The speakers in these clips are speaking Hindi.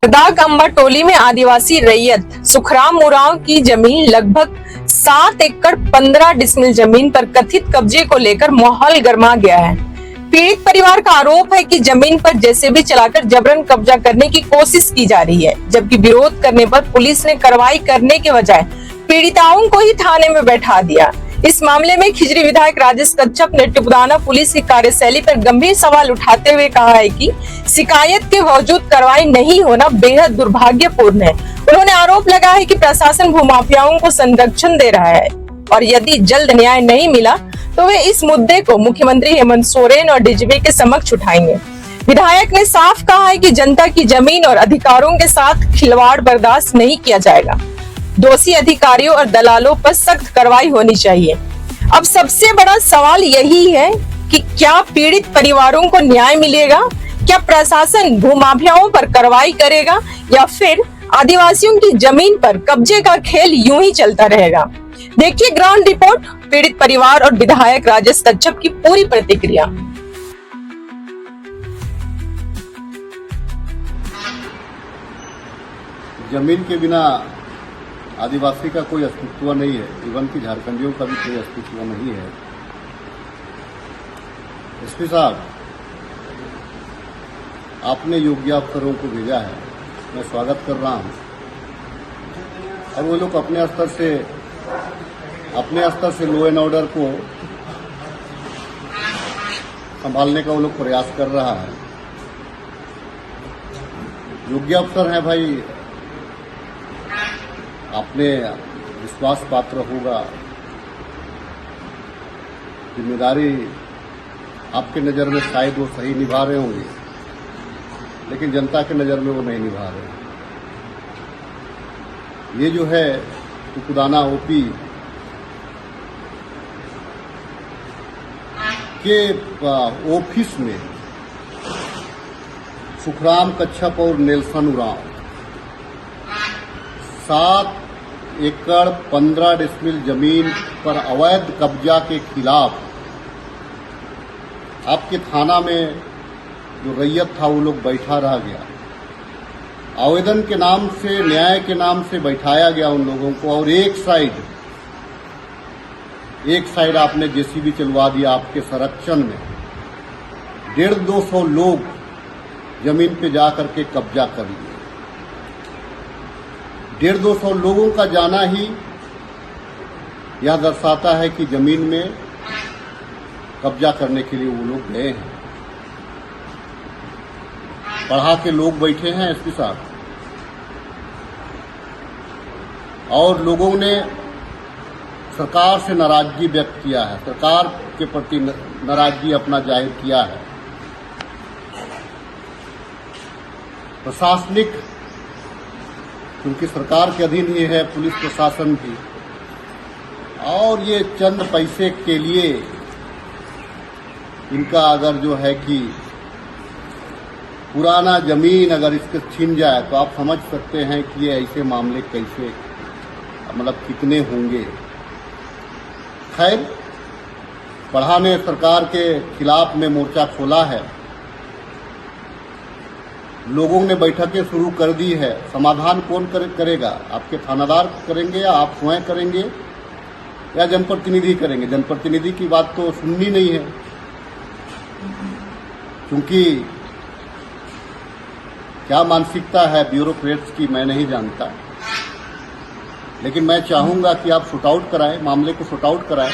लद्दाख अंबा टोली में आदिवासी रैयत सुखराम उरांव की जमीन लगभग 7 एकड़ 15 डिसमिल जमीन पर कथित कब्जे को लेकर माहौल गर्मा गया है। पीड़ित परिवार का आरोप है कि जमीन पर जेसीबी चलाकर जबरन कब्जा करने की कोशिश की जा रही है, जबकि विरोध करने पर पुलिस ने कार्रवाई करने के बजाय पीड़िताओं को ही थाने में बैठा दिया। इस मामले में खिजरी विधायक राजेश कच्छप ने टिपुदाना पुलिस की कार्यशैली पर गंभीर सवाल उठाते हुए कहा है कि शिकायत के बावजूद कार्रवाई नहीं होना बेहद दुर्भाग्यपूर्ण है। उन्होंने आरोप लगाया है कि प्रशासन भूमाफियाओं को संरक्षण दे रहा है और यदि जल्द न्याय नहीं मिला तो वे इस मुद्दे को मुख्यमंत्री हेमंत सोरेन और डीजीपी के समक्ष उठाएंगे। विधायक ने साफ कहा है कि जनता की जमीन और अधिकारों के साथ खिलवाड़ बर्दाश्त नहीं किया जाएगा। दोषी अधिकारियों और दलालों पर सख्त कार्रवाई होनी चाहिए। अब सबसे बड़ा सवाल यही है कि क्या पीड़ित परिवारों को न्याय मिलेगा? क्या प्रशासन भूमाफियाओं पर कार्रवाई करेगा या फिर आदिवासियों की जमीन पर कब्जे का खेल यूं ही चलता रहेगा? देखिए ग्राउंड रिपोर्ट, पीड़ित परिवार और विधायक राजेश कच्छप की पूरी प्रतिक्रिया। जमीन के बिना आदिवासी का कोई अस्तित्व नहीं है, इवन की झारखंडियों का भी कोई अस्तित्व नहीं है। एसपी साहब, आपने योग्य अफसरों को भेजा है, मैं स्वागत कर रहा हूं। और वो लोग अपने स्तर से लॉ एंड ऑर्डर को संभालने का वो लोग प्रयास कर रहा है। योग्य अफसर हैं भाई, आपने विश्वास पात्र होगा, जिम्मेदारी आपके नज़र में शायद वो सही निभा रहे होंगे, लेकिन जनता के नज़र में वो नहीं निभा रहे। ये जो है टिपुदाना ओपी के ऑफिस में सुखराम कच्छप और नेल्सन उरांव 7 एकड़ 15 डिसमिल जमीन पर अवैध कब्जा के खिलाफ आपके थाना में जो रैयत था वो लोग बैठा रह गया। आवेदन के नाम से, न्याय के नाम से बैठाया गया उन लोगों को, और एक साइड आपने जेसीबी चलवा दिया आपके संरक्षण में। 150-200 लोग जमीन पे जाकर के कब्जा कर लिए। 150-200 लोगों का जाना ही यह दर्शाता है कि जमीन में कब्जा करने के लिए वो लोग गए हैं। पढ़ा के लोग बैठे हैं एसपी साहब, और लोगों ने सरकार से नाराजगी व्यक्त किया है, सरकार के प्रति नाराजगी अपना जाहिर किया है। प्रशासनिक, क्योंकि सरकार के अधीन ही है पुलिस प्रशासन भी, और ये चंद पैसे के लिए इनका अगर जो है कि पुराना जमीन अगर इसके छीन जाए तो आप समझ सकते हैं कि ये ऐसे मामले कैसे, मतलब कितने होंगे। खैर, पढ़ा ने सरकार के खिलाफ में मोर्चा खोला है, लोगों ने बैठकें शुरू कर दी है। समाधान कौन करेगा? आपके थानादार करेंगे या आप स्वयं करेंगे या जनप्रतिनिधि करेंगे? जनप्रतिनिधि की बात तो सुननी नहीं है, क्योंकि क्या मानसिकता है ब्यूरोक्रेट्स की मैं नहीं जानता, लेकिन मैं चाहूंगा कि आप शूट आउट कराएं, मामले को शूट आउट कराएं।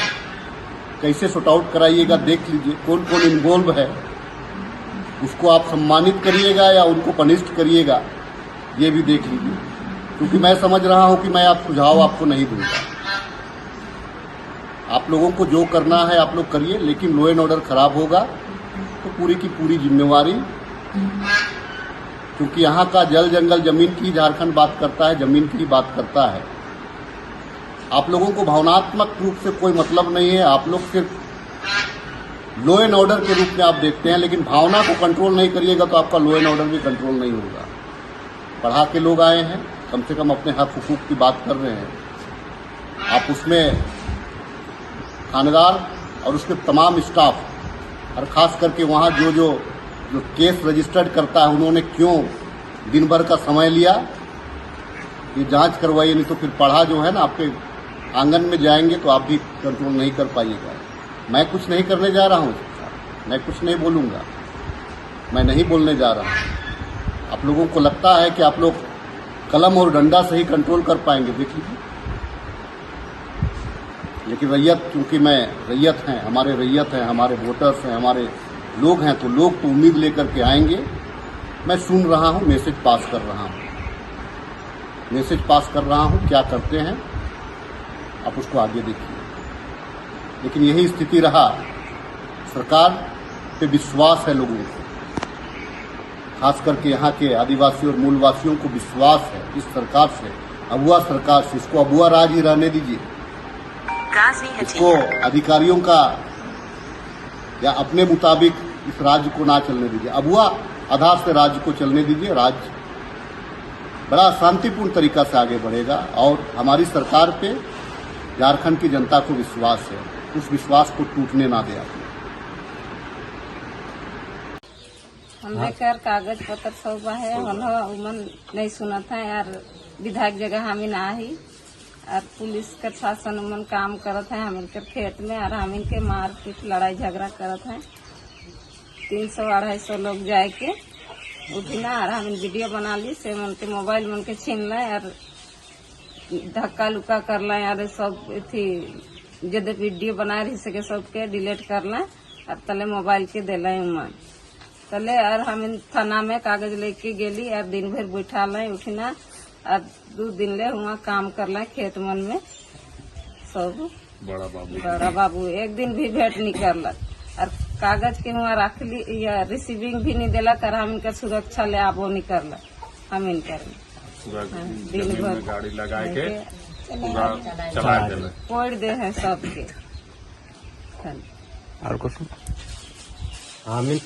कैसे शूट आउट कराइएगा देख लीजिए, कौन कौन इन्वॉल्व है, उसको आप सम्मानित करिएगा या उनको पनिष्ड करिएगा, ये भी देख लीजिए, क्योंकि मैं समझ रहा हूं कि मैं आप सुझाव आपको नहीं दूंगा। आप लोगों को जो करना है आप लोग करिए, लेकिन लॉ एंड ऑर्डर खराब होगा तो पूरी की पूरी जिम्मेवारी, क्योंकि यहाँ का जल जंगल जमीन की झारखंड बात करता है, जमीन की बात करता है। आप लोगों को भावनात्मक रूप से कोई मतलब नहीं है, आप लोग सिर्फ लॉ एंड ऑर्डर के रूप में आप देखते हैं, लेकिन भावना को कंट्रोल नहीं करिएगा तो आपका लॉ एंड ऑर्डर भी कंट्रोल नहीं होगा। पढ़ा के लोग आए हैं, कम से कम अपने हक हुकूक की बात कर रहे हैं। आप उसमें थानेदार और उसके तमाम स्टाफ और ख़ास करके वहाँ जो केस रजिस्टर्ड करता है, उन्होंने क्यों दिन भर का समय लिया, ये जांच करवाइए, नहीं तो फिर पढ़ा जो है ना आपके आंगन में जाएंगे तो आप भी कंट्रोल नहीं कर पाइएगा। मैं कुछ नहीं करने जा रहा हूँ, मैं कुछ नहीं बोलूँगा, मैं नहीं बोलने जा रहा हूँ। आप लोगों को लगता है कि आप लोग कलम और डंडा से ही कंट्रोल कर पाएंगे, देख लीजिए। लेकिन रैयत, क्योंकि मैं रैयत हैं, हमारे रैयत हैं, हमारे वोटर्स हैं, हमारे लोग हैं, तो लोग तो उम्मीद लेकर के आएंगे। मैं सुन रहा हूँ, मैसेज पास कर रहा हूँ, मैसेज पास कर रहा हूँ, क्या करते हैं आप उसको आगे देखिए। लेकिन यही स्थिति रहा, सरकार पे विश्वास है लोगों को, खास करके यहाँ के आदिवासी और मूलवासियों को विश्वास है इस सरकार से, अबुआ सरकार से। इसको अबुआ राज ही रहने दीजिए, इसको अधिकारियों का या अपने मुताबिक इस राज्य को ना चलने दीजिए, अबुआ आधार से राज्य को चलने दीजिए। राज्य बड़ा शांतिपूर्ण तरीका से आगे बढ़ेगा और हमारी सरकार पे झारखंड की जनता को विश्वास है, उस विश्वास को टूटने ना दे। हमरे कर कागज पत्र सब है, उमन नहीं सुना था यार, विधायक जगह हमें ना ही और पुलिस का शासन उमन काम करत है हम के खेत में, और हम के मार पीट लड़ाई झगड़ा करत है। 300-250 लोग जाए के उठना और हम वीडियो बना ली से मन के मोबाइल मन के छीन लाए और धक्का लुक्का कर लाए, और सब थी जब वीडियो बना रही सके सबके डिलीट कर लाए और तले मोबाइल के दिलाए उमन तले। और हम थाना में कागज लेके गेली और दिन भर बैठा लाए उठना और 2 दिन ले हुआ काम कर लाए खेत मन में सब। बड़ा बाबू एक दिन भी भेंट नहीं करलक और कागज के हुआ रख ली या रिसीविंग भी नहीं दिलक और हम इनका सुरक्षा ले आबो नहीं करलक। हम इनकर दिन भर गाड़ी लगा के पूरा चला देलक, कोड़ दे है सबके। और कुछ हम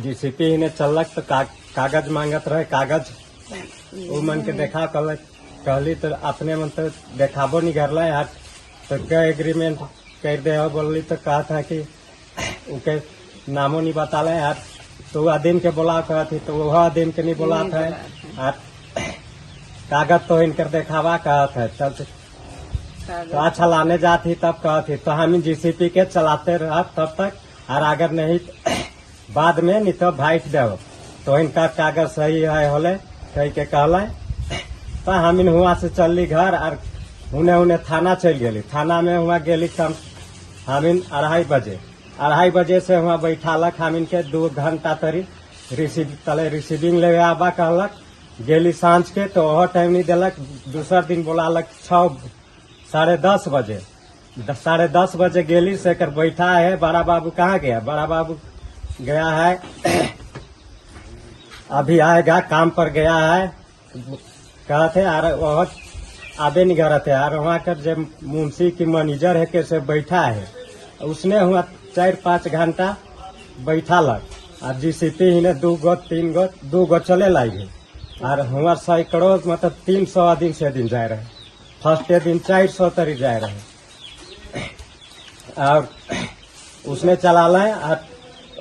जीसीपी ही ने चलक तो कागज मांगत रहे, कागज वो मन के देखा कहली तो अपने मन तो देखाबो नहीं कर ला यार, तो क्या एग्रीमेंट कर दे हो बोली तो कहा था कि उनके नामों नहीं बता ले यार, तो वह दिन के बोला कहा थी तो वह दिन के नहीं बोला था यार, कागज तो इनकर देखावा कहा था तो अच्छा लाने जाती तब कहा थी, तो हम जीसीपी के चलाते रहा तब तक, और अगर नहीं बाद में नहीं तो भाइट दे तो इनका कागज सही है होले कह के कहला, तो हम इन हुआ से चलली घर और उन्हें थाना चल गई। थाना में हुआ गेली कम हम 2:30 बजे से हुआ बैठालक, हम इनके 2 घंटा तरी रिसीविंग ले आबा कहलक, गेली सांझ के तो वह टाइम नहीं दिलक। दूसरा दिन बोलालक 10:30 बजे, 10:30 बजे गेली से कर बैठा है। बड़ा बाबू कहाँ गया? बड़ा बाबू गया है अभी आएगा, काम पर गया है कहा थे, और वह आबे नहीं घर थे। और वहाँ कर जब मुंशी की मैनेजर है कैसे बैठा है, उसने हुआ 4-5 घंटा बैठा लग और जीसीपी ही ने 2 गो चले लाई और हुआ सैकड़ों मतलब 300 दिन से दिन जाए रहे, फर्स्ट दिन 400 तरी जाए रहे और उसने चला लाए और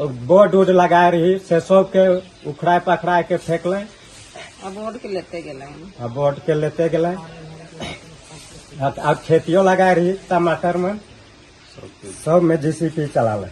बोर्ड उड लगाए रही से सब के उखड़ा पखड़ा के फेंक ले, बोर्ड के लेते गए अब खेतियों लगाए रही टमाटर में सब में जीसीपी चला ले।